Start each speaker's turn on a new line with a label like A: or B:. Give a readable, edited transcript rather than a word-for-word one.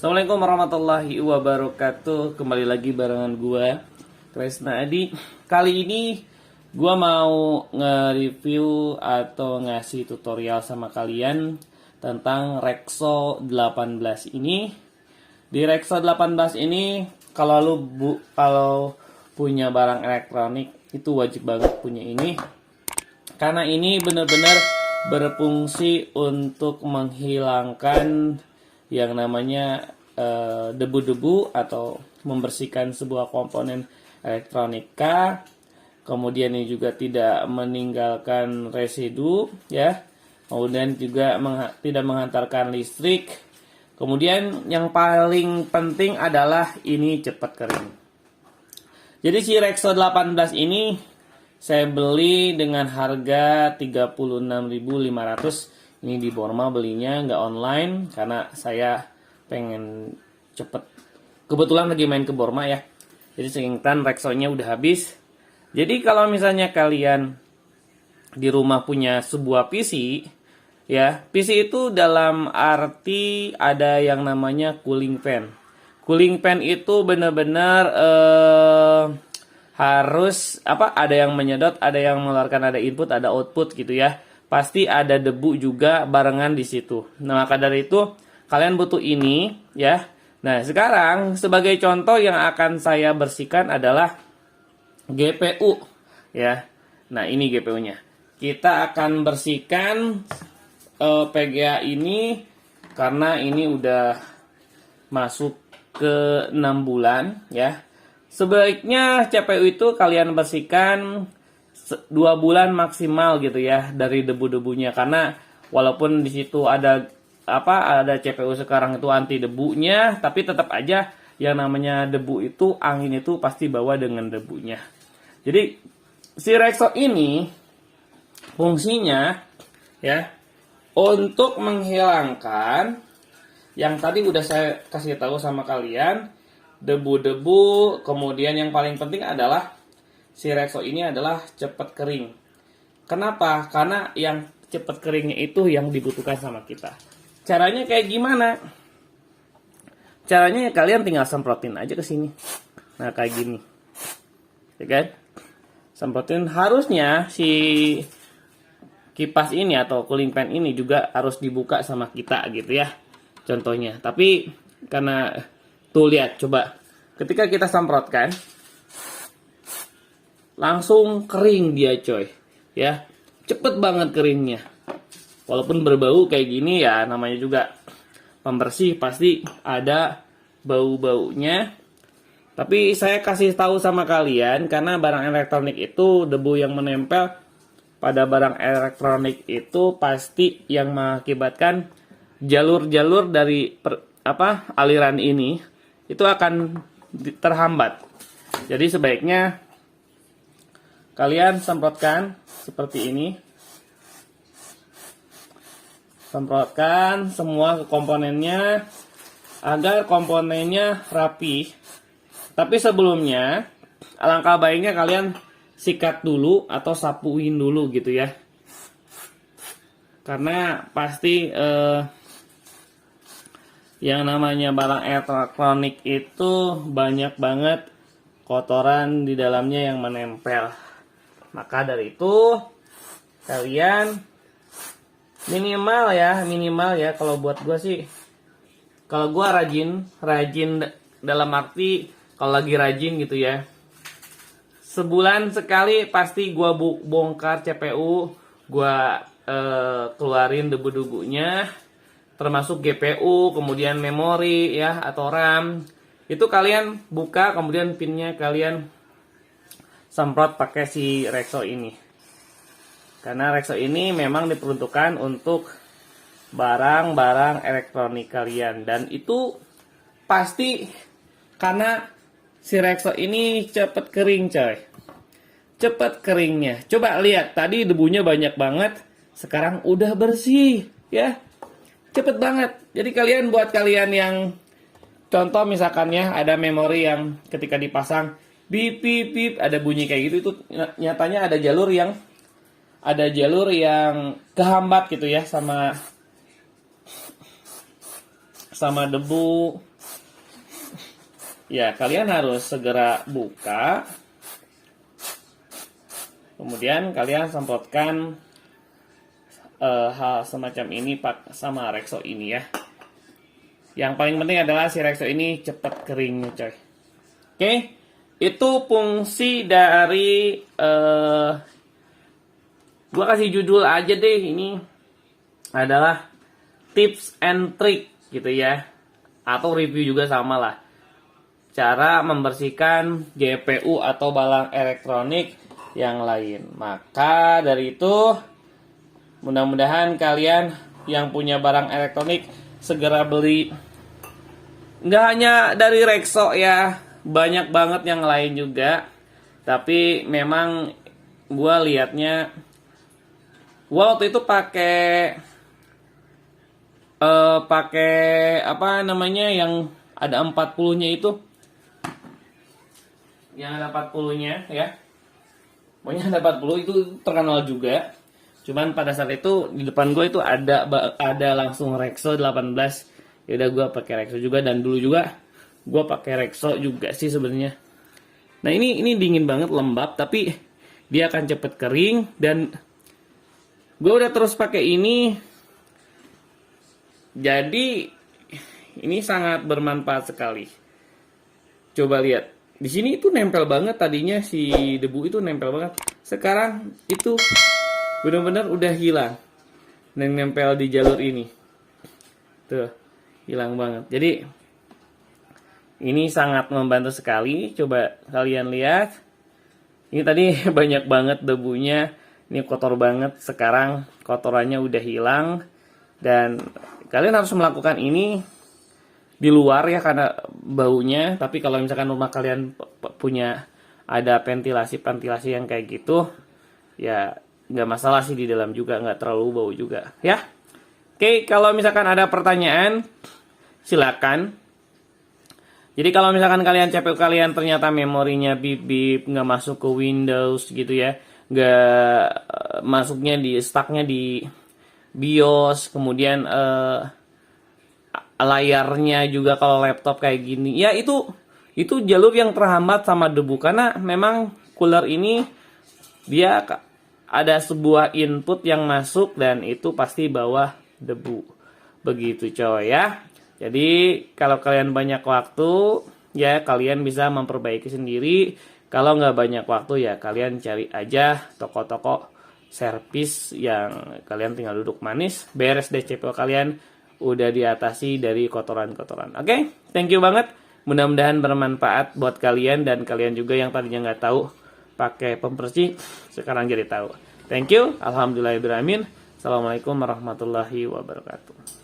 A: Assalamualaikum warahmatullahi wabarakatuh. Kembali lagi barengan gua Kresna Adi. Kali ini gua mau nge-review atau ngasih tutorial sama kalian tentang Rexo 18 ini. Di Rexo 18 ini kalau punya barang elektronik itu wajib banget punya ini. Karena ini benar-benar berfungsi untuk menghilangkan yang namanya debu-debu atau membersihkan sebuah komponen elektronika. Kemudian ini juga tidak meninggalkan residu ya. Kemudian juga tidak menghantarkan listrik. Kemudian yang paling penting adalah ini cepat kering. Jadi si Rexo 18 ini saya beli dengan harga 36.500. Ini di Borma belinya, nggak online karena saya pengen cepet. Kebetulan lagi main ke Borma ya. Jadi seingetan Rexo-nya udah habis. Jadi kalau misalnya kalian di rumah punya sebuah PC ya, PC itu dalam arti ada yang namanya cooling fan. Cooling fan itu benar-benar harus ada yang menyedot, ada yang mengeluarkan, ada input, ada output gitu ya. Pasti ada debu juga barengan di situ. Nah, maka dari itu kalian butuh ini ya. Nah, sekarang sebagai contoh yang akan saya bersihkan adalah GPU ya. Nah, ini GPU-nya. Kita akan bersihkan PGA ini karena ini udah masuk ke 6 bulan ya. Sebaiknya CPU itu kalian bersihkan 2 bulan maksimal gitu ya dari debu-debunya, karena walaupun di situ ada CPU sekarang itu anti debunya, tapi tetap aja yang namanya debu itu, angin itu pasti bawa dengan debunya. Jadi si Rexo ini fungsinya ya untuk menghilangkan yang tadi udah saya kasih tahu sama kalian, debu-debu. Kemudian yang paling penting adalah si Rexo ini adalah cepat kering. Kenapa? Karena yang cepat keringnya itu yang dibutuhkan sama kita. Caranya kayak gimana? Caranya kalian tinggal semprotin aja ke sini. Nah, kayak gini. Ya kan? Semprotin. Harusnya si kipas ini atau cooling fan ini juga harus dibuka sama kita gitu ya. Contohnya. Tapi karena tuh lihat coba. Ketika kita semprotkan langsung kering dia coy ya, cepet banget keringnya. Walaupun berbau kayak gini ya, namanya juga pembersih, pasti ada bau-baunya. Tapi saya kasih tahu sama kalian karena barang elektronik itu debu yang menempel pada barang elektronik itu pasti yang mengakibatkan jalur-jalur dari aliran ini itu akan terhambat. Jadi sebaiknya kalian semprotkan seperti ini. Semprotkan semua komponennya agar komponennya rapi. Tapi sebelumnya alangkah baiknya kalian sikat dulu atau sapuin dulu gitu ya. Karena pasti yang namanya barang elektronik itu banyak banget kotoran di dalamnya yang menempel. Maka dari itu kalian minimal ya kalau buat gua sih, kalau gua rajin dalam arti kalau lagi rajin gitu ya, sebulan sekali pasti gua bongkar CPU, gua keluarin debu-debunya, termasuk GPU, kemudian memori ya atau RAM. Itu kalian buka, kemudian pinnya kalian semprot pakai si Rexo ini. Karena Rexo ini memang diperuntukkan untuk barang-barang elektronik kalian. Dan itu pasti karena si Rexo ini cepet kering coy. Cepet keringnya. Coba lihat, tadi debunya banyak banget, sekarang udah bersih ya. Cepet banget. Jadi kalian yang contoh misalkan ya, ada memori yang ketika dipasang bip bip bip ada bunyi kayak gitu, itu nyatanya ada jalur yang kehambat gitu ya sama debu ya kalian harus segera buka. Kemudian kalian semprotkan hal semacam ini sama Rexo ini ya. Yang paling penting adalah si Rexo ini cepat keringnya coy. Oke, itu fungsi dari gua kasih judul aja deh, ini adalah tips and trick gitu ya, atau review juga sama lah, cara membersihkan GPU atau barang elektronik yang lain. Maka dari itu mudah-mudahan kalian yang punya barang elektronik segera beli. Nggak hanya dari Rexo ya, banyak banget yang lain juga. Tapi memang gue liatnya, gue waktu itu pakai apa namanya yang ada 40-nya itu. Yang ada 40-nya ya. Pokoknya ada 40 itu terkenal juga. Cuman pada saat itu di depan gue itu ada langsung Rexo 18. Ya udah gue pakai Rexo juga, dan dulu juga gue pakai Rexo juga sih sebenarnya. Nah ini dingin banget, lembab, tapi dia akan cepet kering, dan gue udah terus pakai ini. Jadi ini sangat bermanfaat sekali. Coba lihat, di sini itu nempel banget, tadinya si debu itu nempel banget. Sekarang itu benar-benar udah hilang, dan nempel di jalur ini. Tuh, hilang banget. Jadi ini sangat membantu sekali. Coba kalian lihat. Ini tadi banyak banget debunya. Ini kotor banget. Sekarang kotorannya udah hilang. Dan kalian harus melakukan ini di luar ya, karena baunya. Tapi kalau misalkan rumah kalian punya ada ventilasi yang kayak gitu, ya nggak masalah sih, di dalam juga nggak terlalu bau juga ya. Oke, kalau misalkan ada pertanyaan silakan. Jadi kalau misalkan kalian CPU kalian ternyata memorinya bip nggak masuk ke Windows gitu ya, nggak masuknya di stucknya di BIOS, kemudian layarnya juga kalau laptop kayak gini ya, itu jalur yang terhambat sama debu, karena memang cooler ini dia ada sebuah input yang masuk, dan itu pasti bawa debu. Begitu coy ya. Jadi kalau kalian banyak waktu ya kalian bisa memperbaiki sendiri. Kalau nggak banyak waktu ya kalian cari aja toko-toko servis yang kalian tinggal duduk manis, beres deh CPU kalian udah diatasi dari kotoran-kotoran. Oke, thank you banget. Mudah-mudahan bermanfaat buat kalian, dan kalian juga yang tadinya nggak tahu pakai pembersih sekarang jadi tahu. Thank you. Alhamdulillahirrahmanirrahim. Assalamualaikum warahmatullahi wabarakatuh.